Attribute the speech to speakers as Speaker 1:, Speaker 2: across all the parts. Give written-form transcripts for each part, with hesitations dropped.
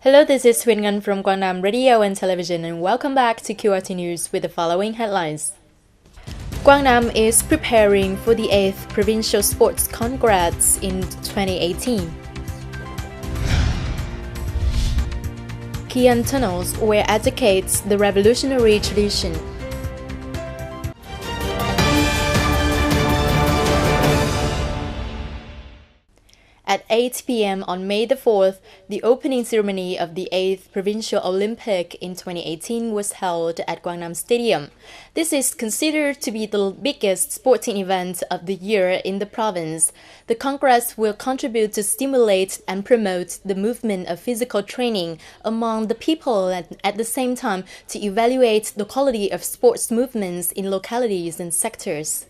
Speaker 1: Hello, this is Quyn from Quang Radio and Television, and welcome back to QRT News with the following headlines. Quang is preparing for the 8th Provincial Sports Congress in 2018. Quyn Tunnels, where advocates the revolutionary tradition. At 8 p.m. on May the 4th, the opening ceremony of the 8th Provincial Olympic in 2018 was held at Quang Stadium. This is considered to be the biggest sporting event of the year in the province. The Congress will contribute to stimulate and promote the movement of physical training among the people and at the same time to evaluate the quality of sports movements in localities and sectors.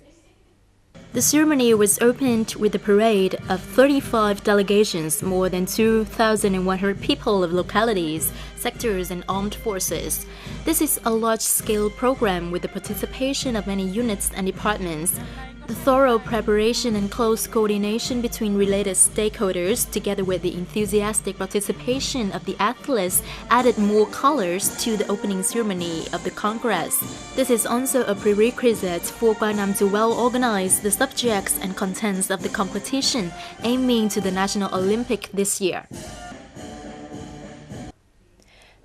Speaker 1: The ceremony was opened with a parade of 35 delegations, more than 2,100 people of localities, sectors and armed forces. This is a large-scale program with the participation of many units and departments. The thorough preparation and close coordination between related stakeholders, together with the enthusiastic participation of the athletes, added more colors to the opening ceremony of the Congress. This is also a prerequisite for Quang to well organize the subjects and contents of the competition, aiming to the National Olympic this year.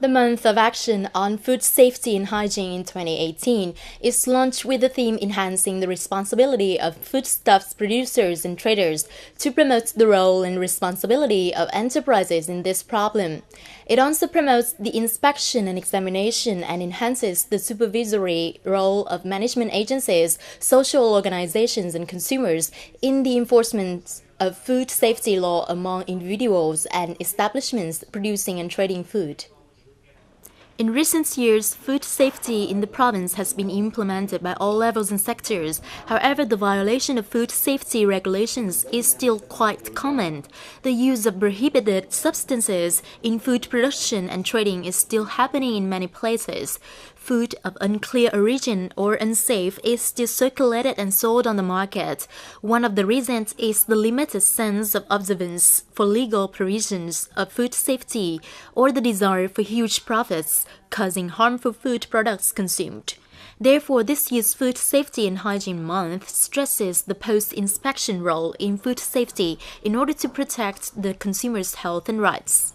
Speaker 1: The month of action on food safety and hygiene in 2018 is launched with the theme enhancing the responsibility of foodstuffs producers and traders to promote the role and responsibility of enterprises in this problem. It also promotes the inspection and examination and enhances the supervisory role of management agencies, social organizations and consumers in the enforcement of food safety law among individuals and establishments producing and trading food. In recent years, food safety in the province has been implemented by all levels and sectors. However, the violation of food safety regulations is still quite common. The use of prohibited substances in food production and trading is still happening in many places. Food of unclear origin or unsafe is still circulated and sold on the market. One of the reasons is the limited sense of observance for legal provisions of food safety or the desire for huge profits, causing harmful food products consumed. Therefore, this year's Food Safety and Hygiene Month stresses the post-inspection role in food safety in order to protect the consumer's health and rights.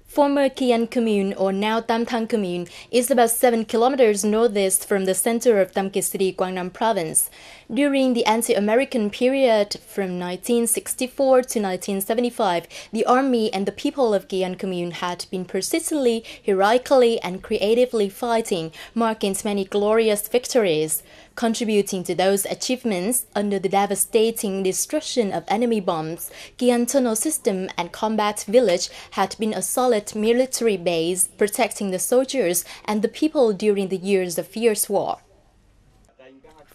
Speaker 1: Former Quang Commune, or now Tam Thang Commune, is about 7 kilometers northeast from the center of Tam Kỳ City, Quang Nam Province. During the anti-American period from 1964 to 1975, the army and the people of Quang Commune had been persistently, heroically and creatively fighting, marking many glorious victories. Contributing to those achievements under the devastating destruction of enemy bombs, Quyn Tunnel system and combat village had been a solid military base protecting the soldiers and the people during the years of fierce war.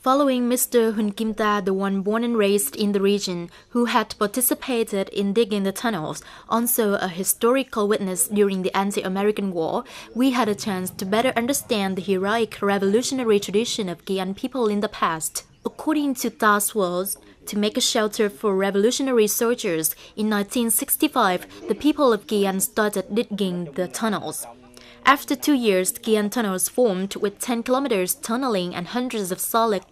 Speaker 1: Following Mr. Hun Kim Ta, the one born and raised in the region, who had participated in digging the tunnels, also a historical witness during the anti-American war, we had a chance to better understand the heroic revolutionary tradition of Quyen people in the past. According to Ta's words, to make a shelter for revolutionary soldiers, in 1965, the people of Quyen started digging the tunnels. After 2 years, Quyn Tunnels formed with 10 kilometers tunneling and hundreds of solid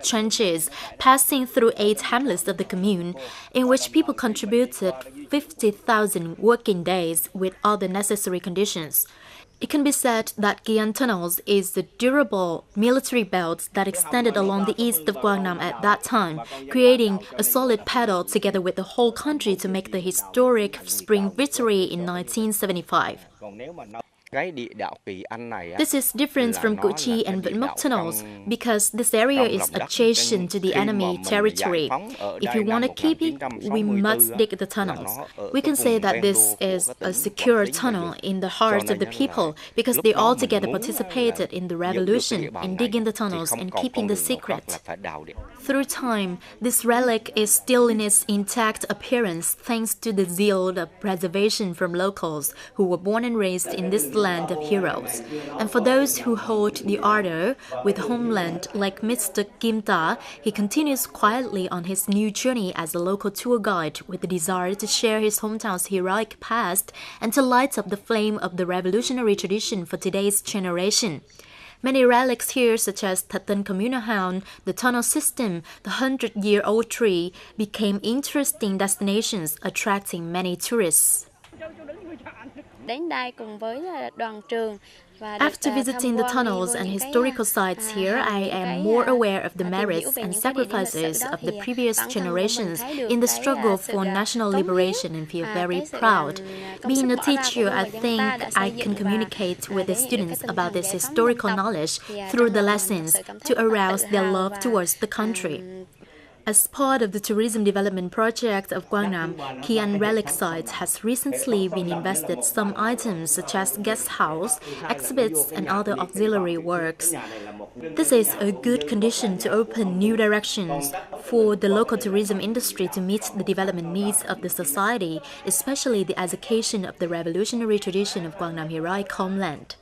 Speaker 1: trenches passing through 8 hamlets of the commune, in which people contributed 50,000 working days with all the necessary conditions. It can be said that Quyn Tunnels is the durable military belt that extended along the east of Quang Nam at that time, creating a solid paddle together with the whole country to make the historic spring victory in 1975. This is different from Củ Chi and Vĩnh Mốc tunnels because this area is adjacent to the enemy territory. If you want to keep it, we must dig the tunnels. We can say that this is a secure tunnel in the hearts of the people because they all together participated in the revolution in digging the tunnels and keeping the secret. Through time, this relic is still in its intact appearance thanks to the zeal of preservation from locals who were born and raised in this land of heroes. And for those who hold the ardor with homeland like Mr. Kim Ta, he continues quietly on his new journey as a local tour guide with the desire to share his hometown's heroic past and to light up the flame of the revolutionary tradition for today's generation. Many relics here, such as Thatan Communal Hound, the tunnel system, the 100-year-old tree, became interesting destinations, attracting many tourists. After visiting the tunnels and historical sites here, I am more aware of the merits and sacrifices of the previous generations in the struggle for national liberation and feel very proud. Being a teacher, I think I can communicate with the students about this historical knowledge through the lessons to arouse their love towards the country. As part of the tourism development project of Quang, Quyn relic site has recently been invested some items such as guest house, exhibits and other auxiliary works. This is a good condition to open new directions for the local tourism industry to meet the development needs of the society, especially the education of the revolutionary tradition of Quang heroic homeland.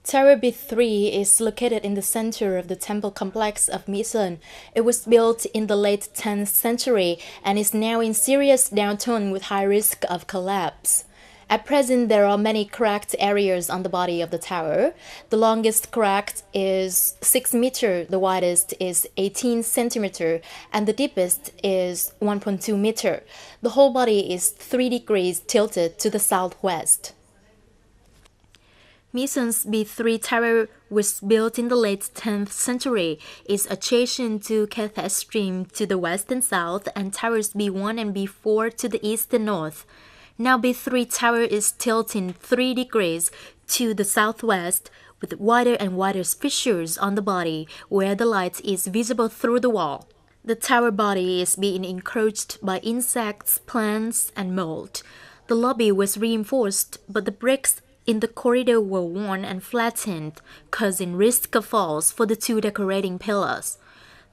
Speaker 1: Tower B3 is located in the center of the temple complex of Mission. It was built in the late 10th century and is now in serious downturn with high risk of collapse. At present, there are many cracked areas on the body of the tower. The longest crack is 6 meters, the widest is 18 centimeters, and the deepest is 1.2 meters. The whole body is 3 degrees tilted to the southwest. Mission's B3 tower was built in the late 10th century, is adjacent to Cathay Stream to the west and south, and towers B1 and B4 to the east and north. Now B3 tower is tilting 3 degrees to the southwest, with wider and wider fissures on the body, where the light is visible through the wall. The tower body is being encroached by insects, plants, and mold. The lobby was reinforced, but the bricks in the corridor were worn and flattened, causing risk of falls for the 2 decorating pillars.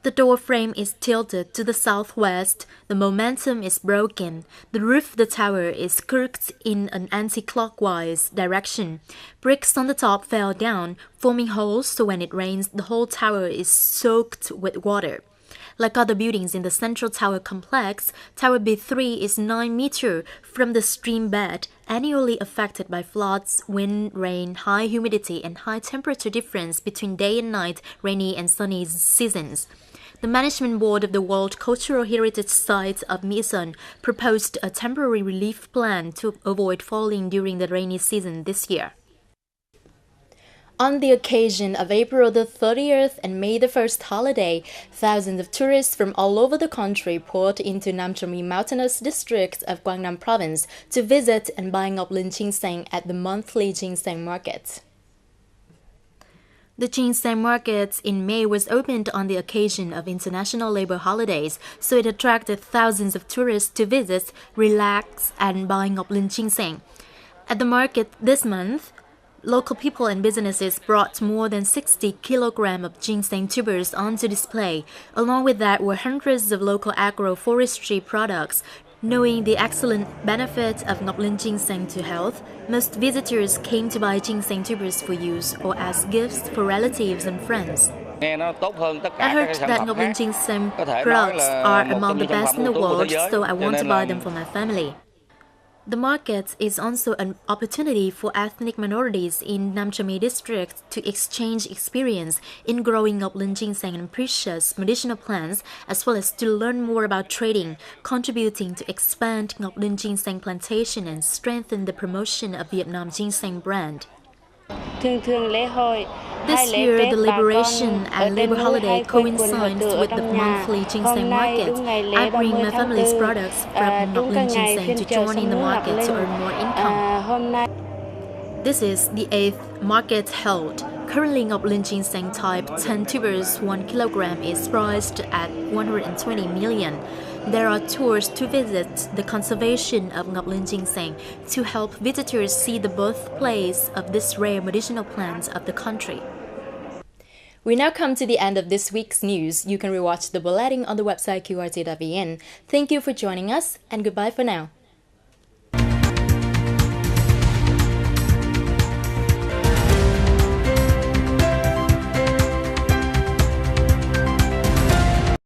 Speaker 1: The door frame is tilted to the southwest, the momentum is broken, the roof of the tower is crooked in an anti-clockwise direction. Bricks on the top fell down, forming holes so when it rains, the whole tower is soaked with water. Like other buildings in the central tower complex, Tower B3 is 9 meters from the stream bed, annually affected by floods, wind, rain, high humidity, and high temperature difference between day and night, rainy and sunny seasons. The management board of the World Cultural Heritage Site of Mission proposed a temporary relief plan to avoid falling during the rainy season this year. On the occasion of April the 30th and May the 1st holiday, thousands of tourists from all over the country poured into Namchomi mountainous district of Quang province to visit and buy ngọc ginseng at the monthly ginseng market. The ginseng market in May was opened on the occasion of international labor holidays, so it attracted thousands of tourists to visit, relax, and buy ngọc ginseng. At the market this month, local people and businesses brought more than 60 kilograms of ginseng tubers onto display. Along with that were hundreds of local agroforestry products. Knowing the excellent benefit of ngọc ginseng to health, most visitors came to buy ginseng tubers for use or as gifts for relatives and friends. I heard that ngọc ginseng products are among the best in the world, so I want to buy them for my family. The market is also an opportunity for ethnic minorities in Namchomi district to exchange experience in growing ngọc ginseng and precious medicinal plants, as well as to learn more about trading, contributing to expand ngọc ginseng plantation and strengthen the promotion of Vietnam ginseng brand. This year, the Liberation and Labor Holiday coincides with the monthly ginseng market. I bring my family's products from ngọc ginseng to join in the market to earn more income. This is the 8th market held. Currently, ngọc ginseng type 10 tubers 1 kilogram is priced at 120 million. There are tours to visit the conservation of ngọc ginseng to help visitors see the birthplace of this rare medicinal plant of the country. We now come to the end of this week's news. You can rewatch the bulletin on the website qrt.vn. Thank you for joining us, and goodbye for now.